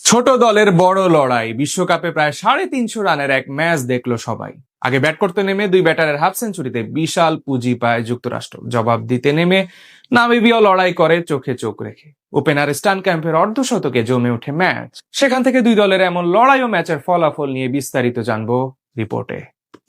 ছোট দলের বড় লড়াই বিশ্বকাপে প্রায় 350 রানের এক ম্যাচ দেখলো সবাই। আগে ব্যাট করতে নেমে দুই ব্যাটারের হাফ সেঞ্চুরিতে বিশাল পুঁজি পায় যুক্তরাষ্ট্র। জবাব দিতে নেমে নামিবিয়া লড়াই করে চোখে চোখ রেখে। ওপেনার স্টান ক্যাম্পের অর্ধশতকে জমে ওঠে ম্যাচ। সেখান থেকে দুই দলের এমন লড়াই ও ম্যাচের ফলাফল নিয়ে বিস্তারিত জানবো রিপোর্টে।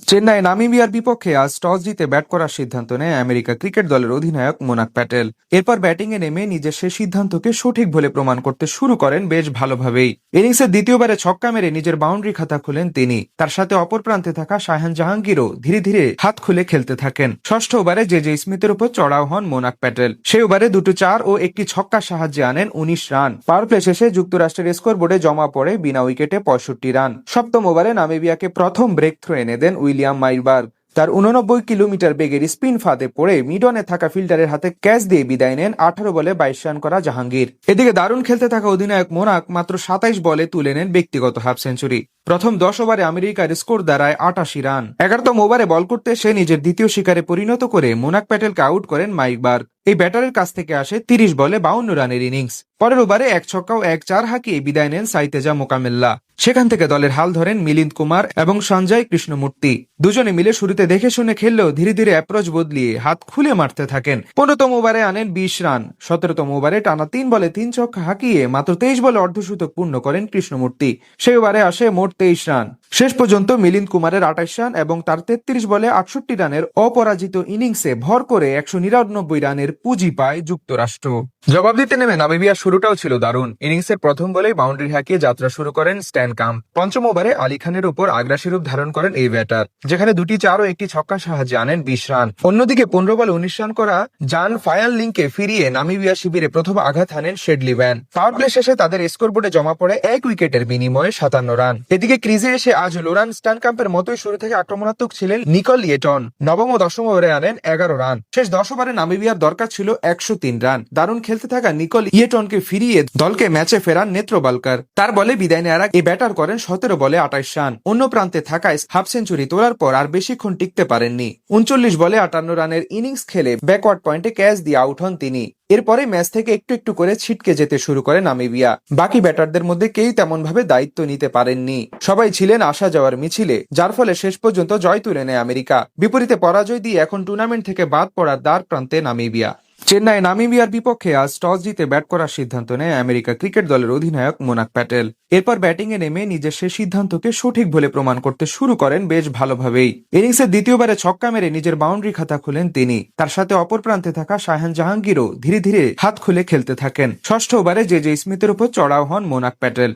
চেন্নাই নামিবিয়ার বিপক্ষে আজ টস জিতে ব্যাট করার সিদ্ধান্ত নেয় আমেরিকা ক্রিকেট দলের অধিনায়ক মোনাক প্যাটেল। এরপর ব্যাটিংয়ে নেমে নিজের সে সিদ্ধান্তকে সঠিক বলে প্রমাণ করতে শুরু করেন বেশ ভালোভাবেই। ইনিংসের দ্বিতীয়বারে ছক্কা মেরে নিজের বাউন্ডারি খাতা খুলেন তিনি। তার সাথে অপর প্রান্তে থাকা শাহান জাহাঙ্গীরও ধীরে ধীরে হাত খুলে খেলতে থাকেন। ষষ্ঠ ওভারে জে স্মিথের উপর চড়াও হন মোনাক প্যাটেল। সেই ওভারে দুটো 4 ও একটি ছক্কার সাহায্যে আনেন 19 রান। পাওয়ার প্লে শেষে যুক্তরাষ্ট্রের স্কোর বোর্ডে জমা পড়ে বিনা উইকেটে 65 রান। সপ্তম ওভারে নামিবিয়াকে প্রথম ব্রেক থ্রো এনে দেন উইলিয়াম মাইলবার্গ। তার 89 কিলোমিটার বেগের স্পিন ফাঁদে পড়ে মিডনে থাকা ফিল্ডারের হাতে ক্যাচ দিয়ে বিদায় নেন 18 বলে 22 রান করা জাহাঙ্গীর। এদিকে দারুণ খেলতে থাকা অধিনায়ক মোনাক মাত্র 27 বলে তুলে নেন ব্যক্তিগত হাফ সেঞ্চুরি। প্রথম 10 ওভারে আমেরিকার স্কোর দাঁড়ায় 88 রান। 11তম ওভারে বল করতে সে নিজের দ্বিতীয় শিকারে পরিণত করে মোনাক প্যাটেলকে আউট করেন মাইকবার্গ। এই ব্যাটারের কাছ থেকে আসে 30 বলে 52 রানের ইনিংস। পরের ওভারে এক ছক্কা ও এক 4 হাঁকিয়ে বিদায় নেন সাইতেজা মোকামেল্লা। সেখান থেকে দলের হাল ধরেন মিলিন্দ কুমার এবং সঞ্জয় কৃষ্ণমূর্তি। দুজনে মিলে শুরুতে দেখে শুনে খেললেও ধীরে ধীরে অ্যাপ্রোচ বদলিয়ে হাত খুলে মারতে থাকেন। 15তম ওভারে আনেন 20 রান। 17তম ওভারে টানা 3 বলে 3 ছক্কা হাঁকিয়ে মাত্র 23 বলে অর্ধশতক পূর্ণ করেন কৃষ্ণমূর্তি। সেই ওভারে আসে মোট 23 রান। শেষ পর্যন্ত মিলিন্দ কুমারের 28 রান এবং তার 33 বলে 68 রানের অপরাজিত ইনিংসে ভর করে 199 রানের পুঁজি পায় যুক্তরাষ্ট্র। জবাব দিতে নেমে নামিবিয়ার শুরুটাও ছিল দারুণ। ইনিংসের প্রথম বলেই বাউন্ডারি হাঁকিয়ে যাত্রা শুরু করেন স্ট্যান কাম্প। পঞ্চম ওভারে আলী খানের উপর আগ্রাসী রূপ ধারণ করেন এই ব্যাটার, যেখানে দুটি 4 ও একটি ছক্কার সাহায্যে আনেন 20 রান। অন্যদিকে 15 বলে 19 রান করা জান ফায়ান লিংকে ফিরিয়ে নামিবিয়া শিবিরে প্রথম আঘাত হানেন শেডলি ভ্যান। পাওয়ার প্লে শেষে তাদের স্কোর বোর্ডে জমা পড়ে 1 উইকেটের বিনিময়ে 57 রান। এদিকে ক্রিজে এসে আজ লোরান স্ট্যান কাম্পের মতোই শুরু থেকে আক্রমণাত্মক ছিলেন নিকল ইয়েটন। নবম ও দশম ওভারে আনেন 11 রান। শেষ 10 ওভারে নামিবিয়ার দরকার ছিল 103 রান। দারুণ খেলতে থাকা নিকল ইয়েটনকে ফিরিয়ে দলকে ম্যাচে ফেরান নেত্রবালকার। তার বলে বিদায় নেওয়ার আগে ব্যাটার করেন 17 বলে 28 রান। অন্য প্রান্তে থাকায় হাফ সেঞ্চুরি তোলার পর আর বেশিক্ষণ টিকতে পারেননি। 39 বলে 58 রানের ইনিংস খেলে ব্যাকওয়ার্ড পয়েন্টে ক্যাচ দিয়ে আউট হন তিনি। এরপরে ম্যাচ থেকে একটু একটু করে ছিটকে যেতে শুরু করে নামিবিয়া। বাকি ব্যাটারদের মধ্যে কেউ তেমন ভাবে দায়িত্ব নিতে পারেননি। সবাই ছিলেন আসা যাওয়ার মিছিলে, যার ফলে শেষ পর্যন্ত জয় তুলে নেয় আমেরিকা। বিপরীতে পরাজয় দিয়ে এখন টুর্নামেন্ট থেকে বাদ পড়ার দ্বার প্রান্তে নামিবিয়া। চেন্নাই নামিবিয়ার বিপক্ষে আজ টস জিতে ব্যাট করার সিদ্ধান্ত নেয় আমেরিকা ক্রিকেট দলের অধিনায়ক মোনাক প্যাটেল। এরপর ব্যাটিংয়ে নেমে নিজের সে সিদ্ধান্তকে সঠিক বলে প্রমাণ করতে শুরু করেন বেশ ভালোভাবেই। ইনিংসের দ্বিতীয়বারে ছক্কা মেরে নিজের বাউন্ডারি খাতা খুলেন তিনি। তার সাথে অপর প্রান্তে থাকা শাহান জাহাঙ্গীরও ধীরে ধীরে হাত খুলে খেলতে থাকেন। ষষ্ঠ ওভারে জে স্মিথের উপর চড়াও হন মোনাক প্যাটেল।